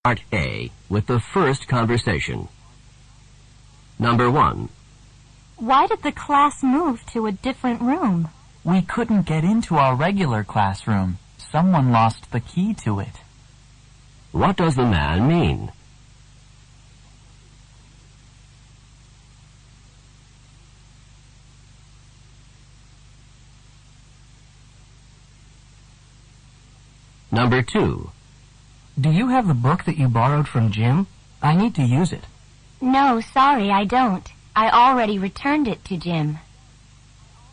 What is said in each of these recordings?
Part A with the first conversation. Number 1. Why did the class move to a different room? We couldn't get into our regular classroom. Someone lost the key to it. What does the man mean? Number 2. Do you have the book that you borrowed from Jim? I need to use it. No, sorry, I don't. I already returned it to Jim.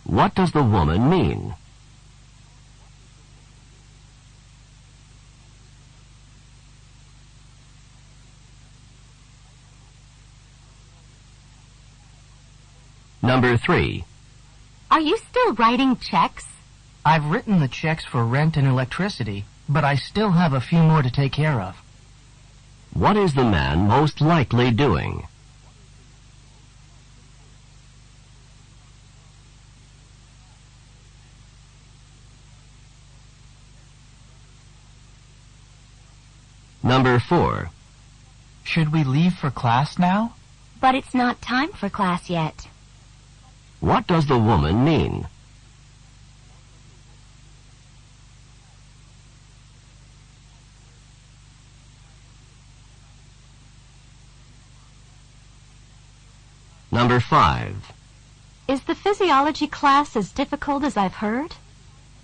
What does the woman mean? Number 3. Are you still writing checks? I've written the checks for rent and electricity, but I still have a few more to take care of. What is the man most likely doing? Number 4. Should we leave for class now? But it's not time for class yet. What does the woman mean? Number 5. Is the physiology class as difficult as I've heard?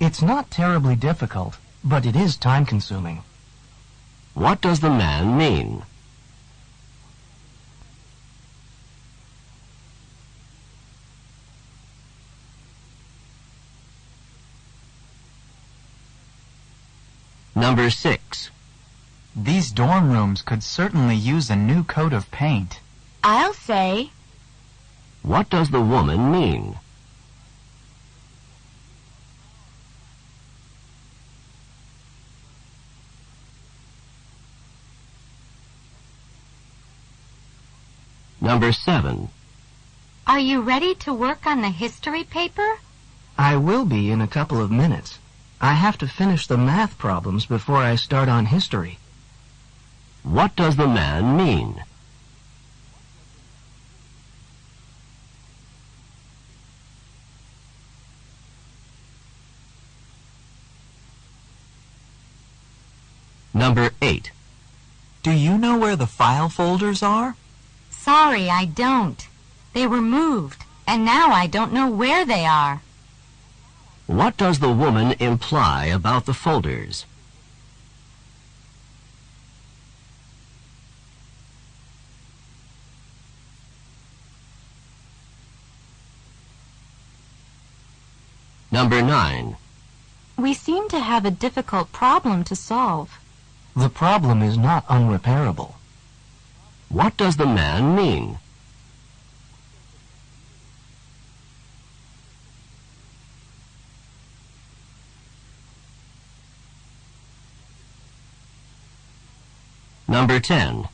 It's not terribly difficult, but it is time-consuming. What does the man mean? Number 6. These dorm rooms could certainly use a new coat of paint. I'll say. What does the woman mean? Number 7. Are you ready to work on the history paper? I will be in a couple of minutes. I have to finish the math problems before I start on history. What does the man mean? Number 8. Do you know where the file folders are? Sorry, I don't. They were moved, and now I don't know where they are. What does the woman imply about the folders? Number 9. We seem to have a difficult problem to solve. The problem is not unrepairable. What does the man mean? Number 10.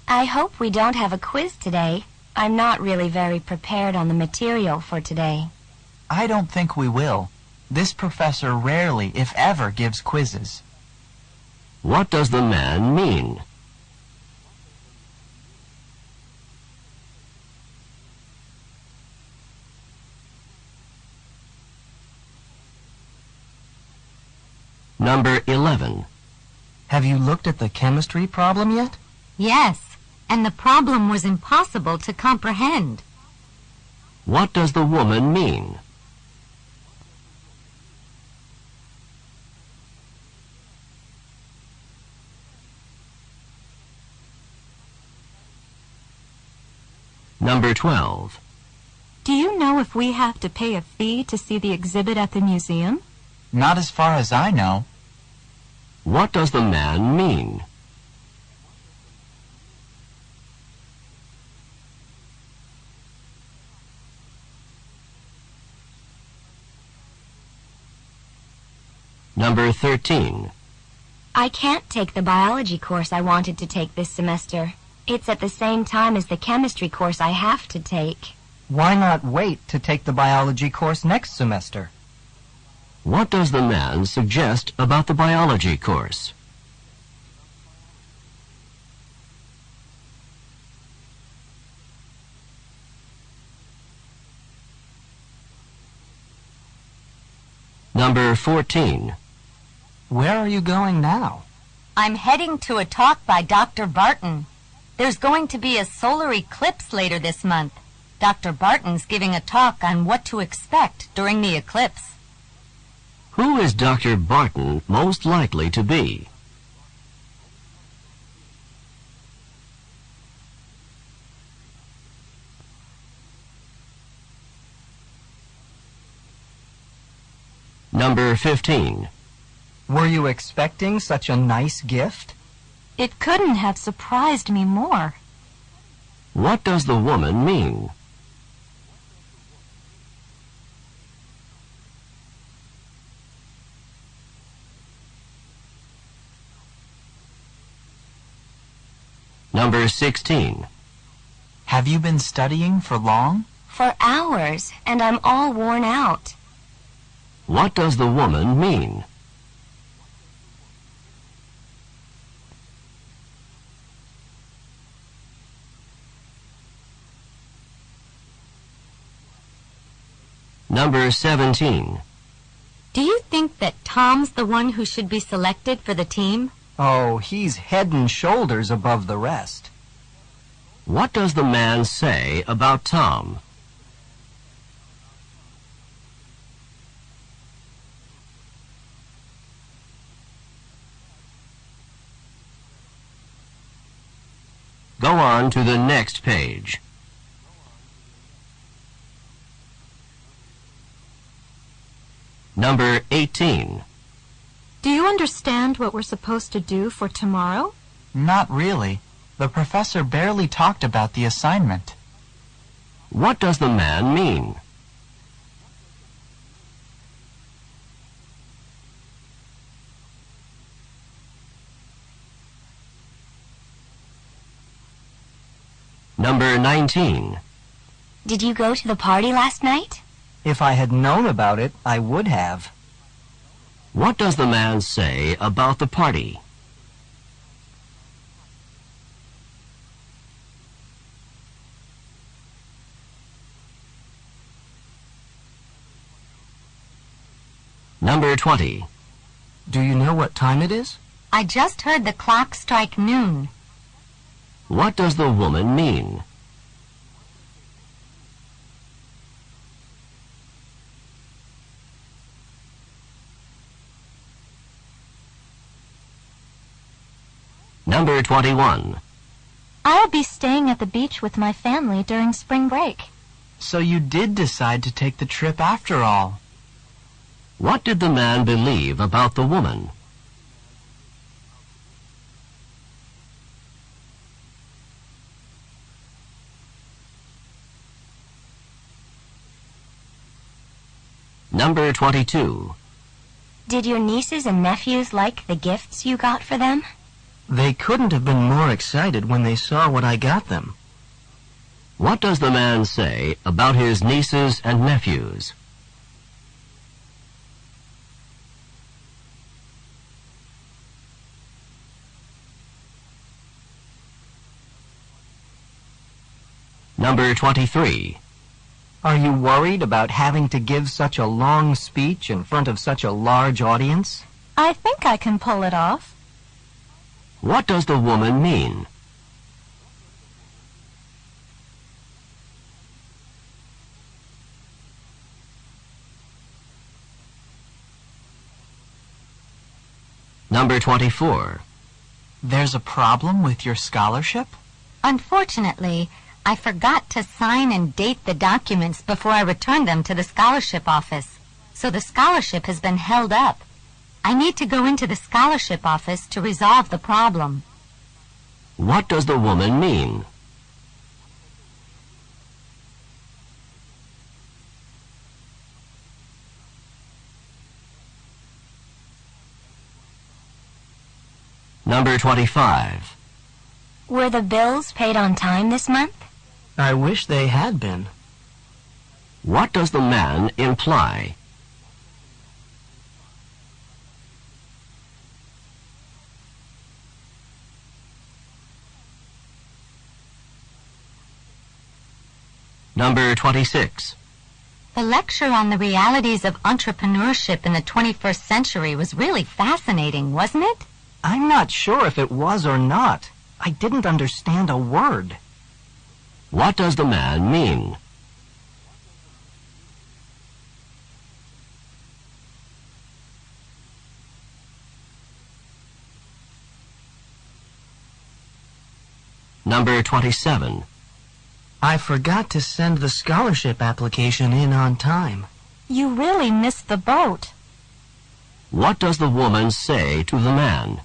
I hope we don't have a quiz today. I'm not really very prepared on the material for today. I don't think we will. This professor rarely, if ever, gives quizzes. What does the man mean? Number 11. Have you looked at the chemistry problem yet? Yes, and the problem was impossible to comprehend. What does the woman mean? Number 12. Do you know if we have to pay a fee to see the exhibit at the museum? Not as far as I know. What does the man mean? Number 13. I can't take the biology course I wanted to take this semester. It's at the same time as the chemistry course I have to take. Why not wait to take the biology course next semester? What does the man suggest about the biology course? Number 14. Where are you going now? I'm heading to a talk by Dr. Barton. There's going to be a solar eclipse later this month. Dr. Barton's giving a talk on what to expect during the eclipse. Who is Dr. Barton most likely to be? Number 15. Were you expecting such a nice gift? It couldn't have surprised me more. What does the woman mean? Number 16. Have you been studying for long? For hours, and I'm all worn out. What does the woman mean? Number 17. Do you think that Tom's the one who should be selected for the team? Oh, he's head and shoulders above the rest. What does the man say about Tom? Go on to the next page. Number 18. Do you understand what we're supposed to do for tomorrow? Not really. The professor barely talked about the assignment. What does the man mean? Number 19. Did you go to the party last night? If I had known about it, I would have. What does the man say about the party? Number 20. Do you know what time it is? I just heard the clock strike noon. What does the woman mean? Number 21. I'll be staying at the beach with my family during spring break. So you did decide to take the trip after all. What did the man believe about the woman? Number 22. Did your nieces and nephews like the gifts you got for them? They couldn't have been more excited when they saw what I got them. What does the man say about his nieces and nephews? Number 23. Are you worried about having to give such a long speech in front of such a large audience? I think I can pull it off. What does the woman mean? Number 24. There's a problem with your scholarship? Unfortunately, I forgot to sign and date the documents before I returned them to the scholarship office. So the scholarship has been held up. I need to go into the scholarship office to resolve the problem. What does the woman mean? Number 25. Were the bills paid on time this month? I wish they had been. What does the man imply? Number 26. The lecture on the realities of entrepreneurship in the 21st century was really fascinating, wasn't it? I'm not sure if it was or not. I didn't understand a word. What does the man mean? Number 27. I forgot to send the scholarship application in on time. You really missed the boat. What does the woman say to the man?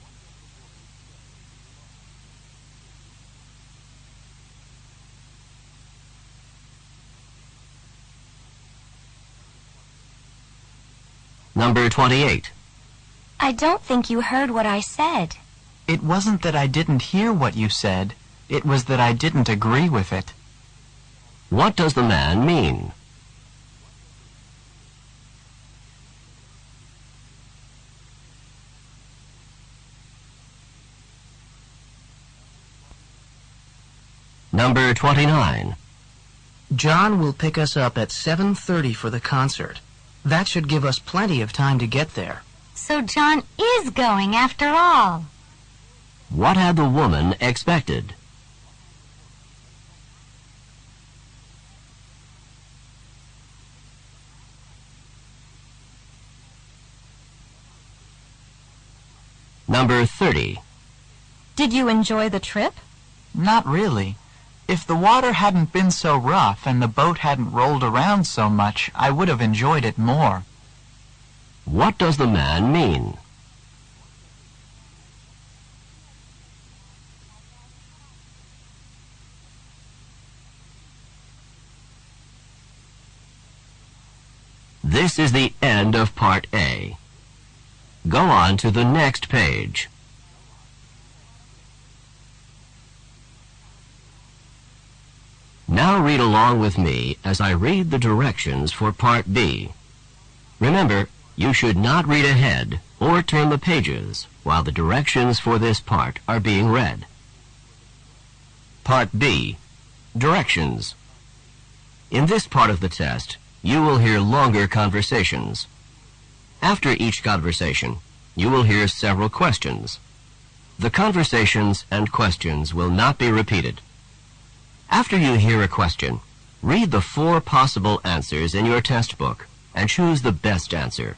Number 28. I don't think you heard what I said. It wasn't that I didn't hear what you said. It was that I didn't agree with it. What does the man mean? Number 29. John will pick us up at 7:30 for the concert. That should give us plenty of time to get there. So John is going after all. What had the woman expected? Number 30. Did you enjoy the trip? Not really. If the water hadn't been so rough and the boat hadn't rolled around so much, I would have enjoyed it more. What does the man mean? This is the end of Part A. Go on to the next page. Now read along with me as I read the directions for Part B. Remember, you should not read ahead or turn the pages while the directions for this part are being read. Part B. Directions. In this part of the test, you will hear longer conversations. After each conversation, you will hear several questions. The conversations and questions will not be repeated. After you hear a question, read the 4 possible answers in your test book and choose the best answer.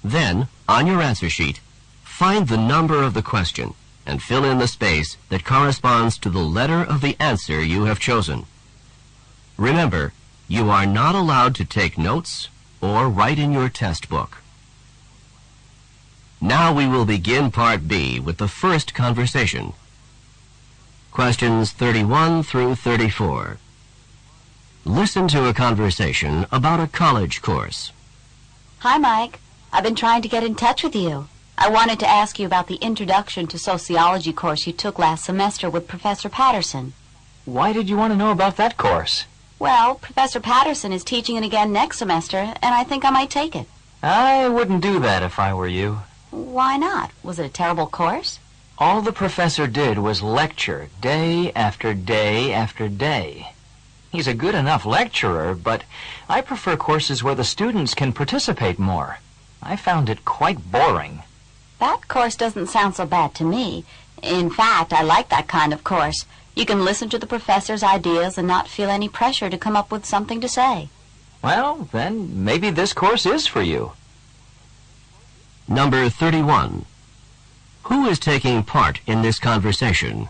Then, on your answer sheet, find the number of the question and fill in the space that corresponds to the letter of the answer you have chosen. Remember, you are not allowed to take notes or write in your test book. Now we will begin Part B with the first conversation. Questions 31 through 34. Listen to a conversation about a college course. Hi, Mike. I've been trying to get in touch with you. I wanted to ask you about the Introduction to Sociology course you took last semester with Professor Patterson. Why did you want to know about that course? Well, Professor Patterson is teaching it again next semester, and I think I might take it. I wouldn't do that if I were you. Why not? Was it a terrible course? All the professor did was lecture day after day after day. He's a good enough lecturer, but I prefer courses where the students can participate more. I found it quite boring. That course doesn't sound so bad to me. In fact, I like that kind of course. You can listen to the professor's ideas and not feel any pressure to come up with something to say. Well, then maybe this course is for you. Number 31. Who is taking part in this conversation?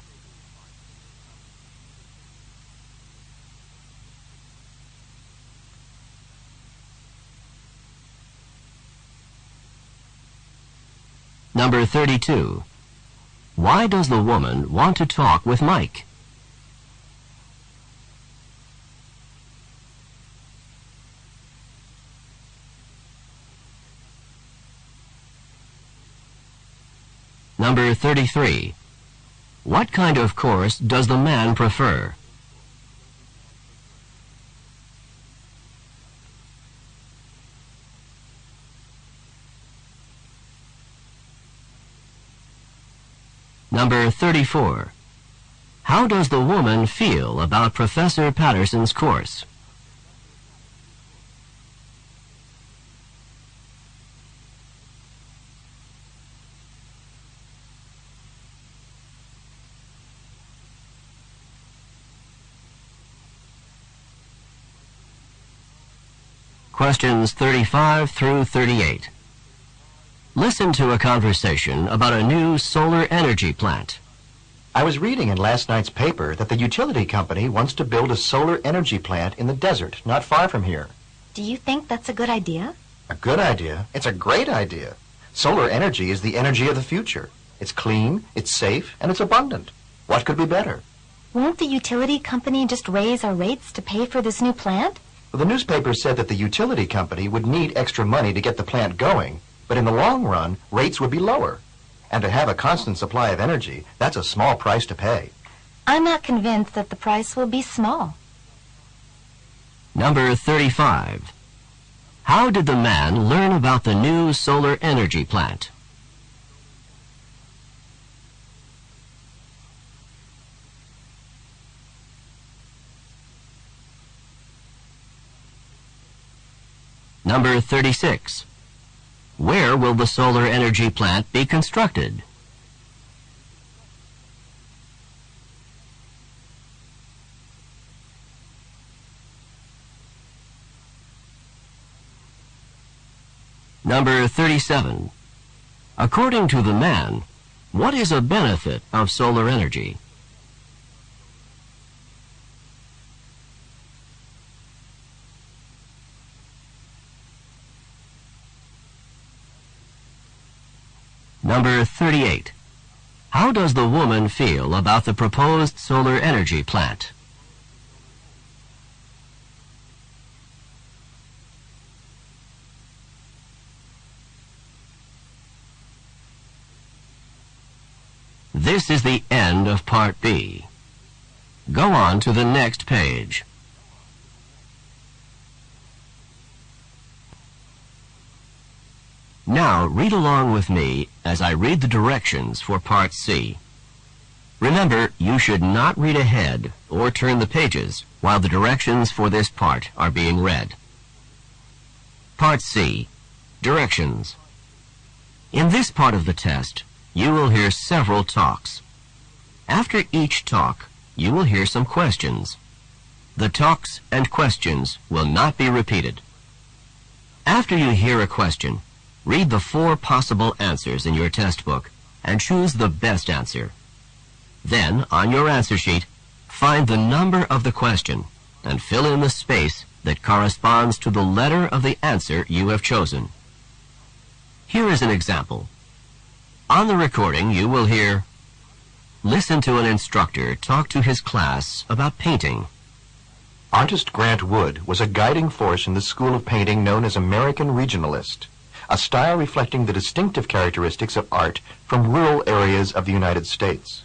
Number 32. Why does the woman want to talk with Mike? Number 33. What kind of course does the man prefer? Number 34. How does the woman feel about Professor Patterson's course? Questions 35 through 38. Listen to a conversation about a new solar energy plant. I was reading in last night's paper that the utility company wants to build a solar energy plant in the desert, not far from here. Do you think that's a good idea? A good idea? It's a great idea. Solar energy is the energy of the future. It's clean, it's safe, and it's abundant. What could be better? Won't the utility company just raise our rates to pay for this new plant? Well, the newspaper said that the utility company would need extra money to get the plant going, but in the long run, rates would be lower. And to have a constant supply of energy, that's a small price to pay. I'm not convinced that the price will be small. Number 35. How did the man learn about the new solar energy plant? Number 36. Where will the solar energy plant be constructed? Number 37. According to the man, what is a benefit of solar energy? Number 38. How does the woman feel about the proposed solar energy plant? This is the end of Part B. Go on to the next page. Now read along with me as I read the directions for Part C. Remember, you should not read ahead or turn the pages while the directions for this part are being read. Part C. Directions. In this part of the test, you will hear several talks. After each talk, you will hear some questions. The talks and questions will not be repeated. After you hear a question, read the 4 possible answers in your test book and choose the best answer. Then, on your answer sheet, find the number of the question and fill in the space that corresponds to the letter of the answer you have chosen. Here is an example. On the recording, you will hear, listen to an instructor talk to his class about painting. Artist Grant Wood was a guiding force in the school of painting known as American Regionalist, a style reflecting the distinctive characteristics of art from rural areas of the United States.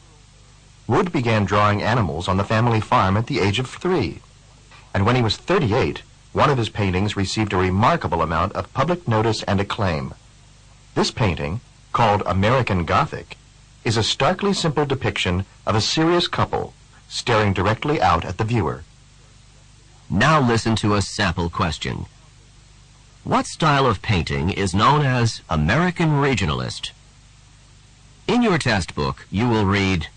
Wood began drawing animals on the family farm at the age of 3, and when he was 38, one of his paintings received a remarkable amount of public notice and acclaim. This painting, called American Gothic, is a starkly simple depiction of a serious couple staring directly out at the viewer. Now listen to a sample question. What style of painting is known as American Regionalist? In your test book, you will read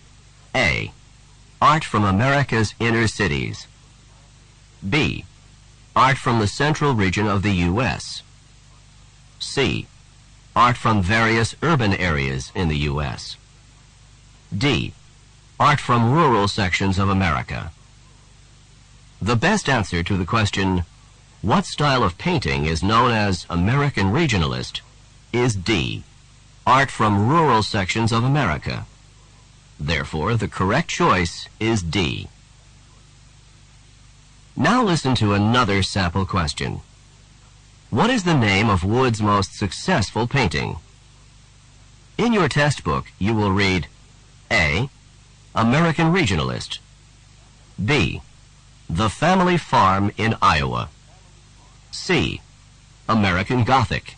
A. Art from America's inner cities. B. Art from the central region of the U.S. C. Art from various urban areas in the U.S. D. Art from rural sections of America. The best answer to the question, what style of painting is known as American Regionalist, is D. Art from rural sections of America. Therefore, the correct choice is D. Now listen to another sample question. What is the name of Wood's most successful painting? In your test book, you will read A. American Regionalist. B. The Family Farm in Iowa. C. American Gothic.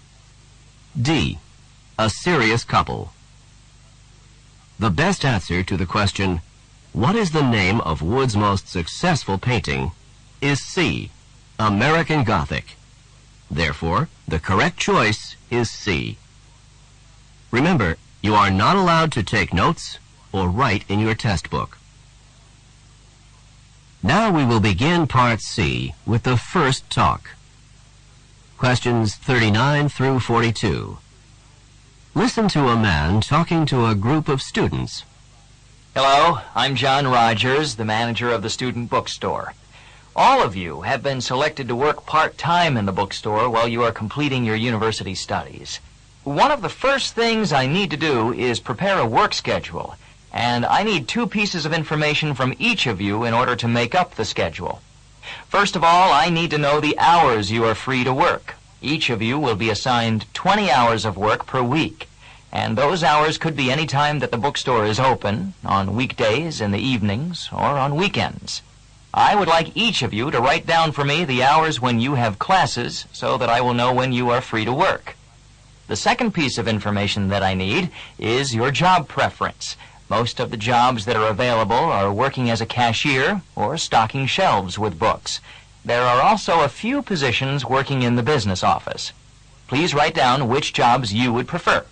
D. A Serious Couple. The best answer to the question, what is the name of Wood's most successful painting, is C. American Gothic. Therefore, the correct choice is C. Remember, you are not allowed to take notes or write in your test book. Now we will begin Part C with the first talk. Questions 39 through 42. Listen to a man talking to a group of students. Hello, I'm John Rogers, the manager of the student bookstore. All of you have been selected to work part-time in the bookstore while you are completing your university studies. One of the first things I need to do is prepare a work schedule, and I need 2 pieces of information from each of you in order to make up the schedule. First of all, I need to know the hours you are free to work. Each of you will be assigned 20 hours of work per week, and those hours could be any time that the bookstore is open, on weekdays, in the evenings, or on weekends. I would like each of you to write down for me the hours when you have classes so that I will know when you are free to work. The second piece of information that I need is your job preference. Most of the jobs that are available are working as a cashier or stocking shelves with books. There are also a few positions working in the business office. Please write down which jobs you would prefer.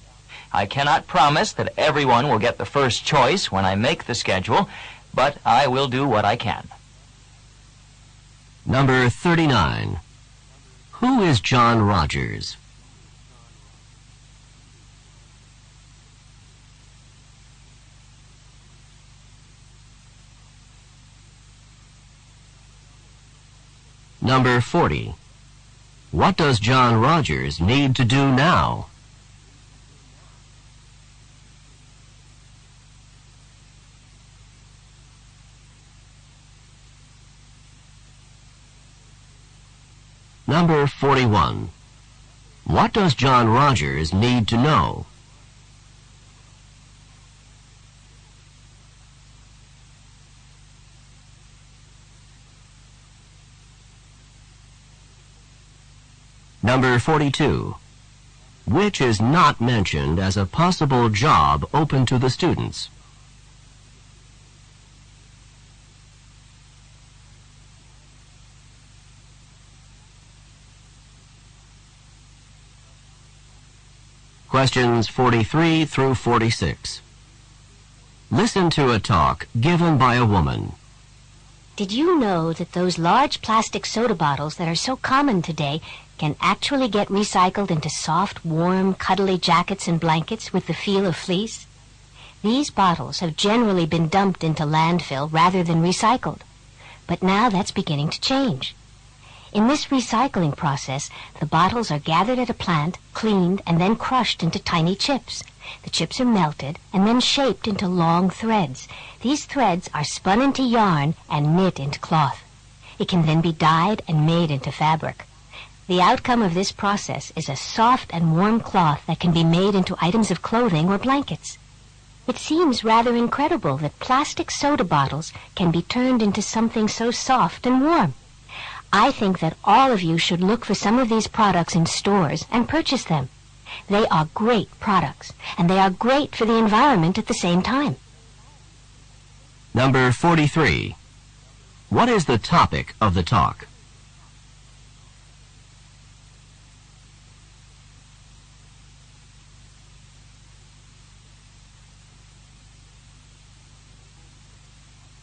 I cannot promise that everyone will get the first choice when I make the schedule, but I will do what I can. Number 39. Who is John Rogers? Number 40. What does John Rogers need to do now? Number 41. What does John Rogers need to know? Number 42. Which is not mentioned as a possible job open to the students? Questions 43 through 46. Listen to a talk given by a woman. Did you know that those large plastic soda bottles that are so common today can actually get recycled into soft, warm, cuddly jackets and blankets with the feel of fleece? These bottles have generally been dumped into landfill rather than recycled, but now that's beginning to change. In this recycling process, the bottles are gathered at a plant, cleaned, and then crushed into tiny chips. The chips are melted and then shaped into long threads. These threads are spun into yarn and knit into cloth. It can then be dyed and made into fabric. The outcome of this process is a soft and warm cloth that can be made into items of clothing or blankets. It seems rather incredible that plastic soda bottles can be turned into something so soft and warm. I think that all of you should look for some of these products in stores and purchase them. They are great products, and they are great for the environment at the same time. Number 43. What is the topic of the talk?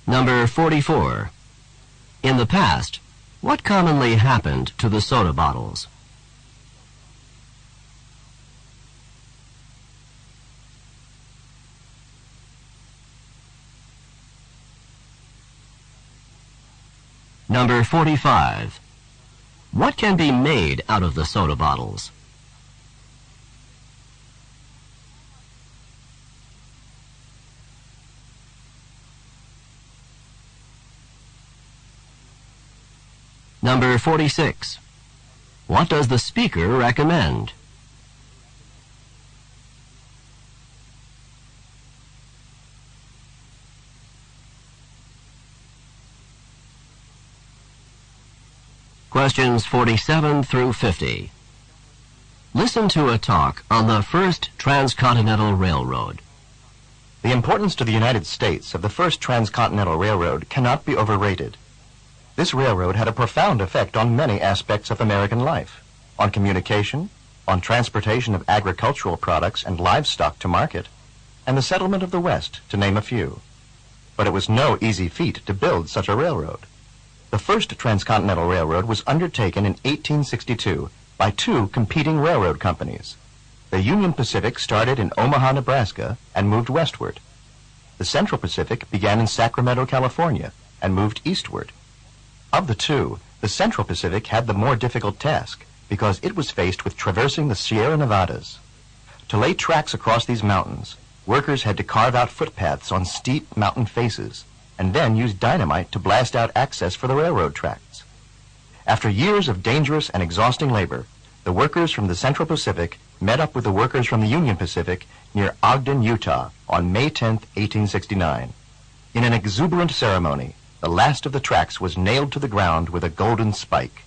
Number 44. In the past, what commonly happened to the soda bottles? Number 45. What can be made out of the soda bottles? Number 46. What does the speaker recommend? Questions 47 through 50. Listen to a talk on the first transcontinental railroad. The importance to the United States of the first transcontinental railroad cannot be overrated. This railroad had a profound effect on many aspects of American life, on communication, on transportation of agricultural products and livestock to market, and the settlement of the West, to name a few. But it was no easy feat to build such a railroad. The first transcontinental railroad was undertaken in 1862 by two competing railroad companies. The Union Pacific started in Omaha, Nebraska, and moved westward. The Central Pacific began in Sacramento, California, and moved eastward. Of the two, the Central Pacific had the more difficult task because it was faced with traversing the Sierra Nevadas. To lay tracks across these mountains, workers had to carve out footpaths on steep mountain faces and then use dynamite to blast out access for the railroad tracks. After years of dangerous and exhausting labor, the workers from the Central Pacific met up with the workers from the Union Pacific near Ogden, Utah on May 10, 1869. In an exuberant ceremony, the last of the tracks was nailed to the ground with a golden spike.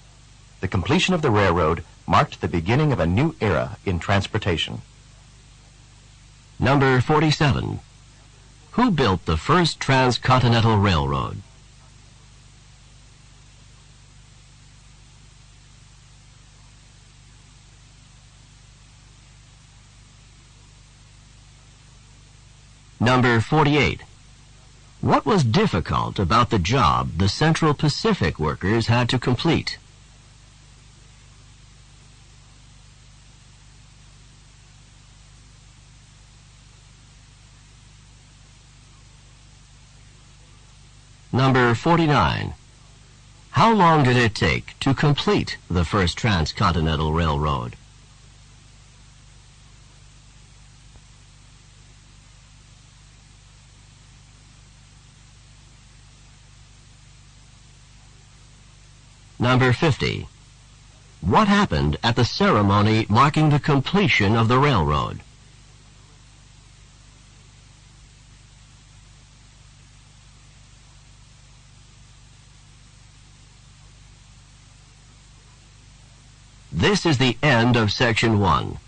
The completion of the railroad marked the beginning of a new era in transportation. Number 47. Who built the first transcontinental railroad? Number 48. What was difficult about the job the Central Pacific workers had to complete? Number 49. How long did it take to complete the first transcontinental railroad? Number 50. What happened at the ceremony marking the completion of the railroad? This is the end of Section 1.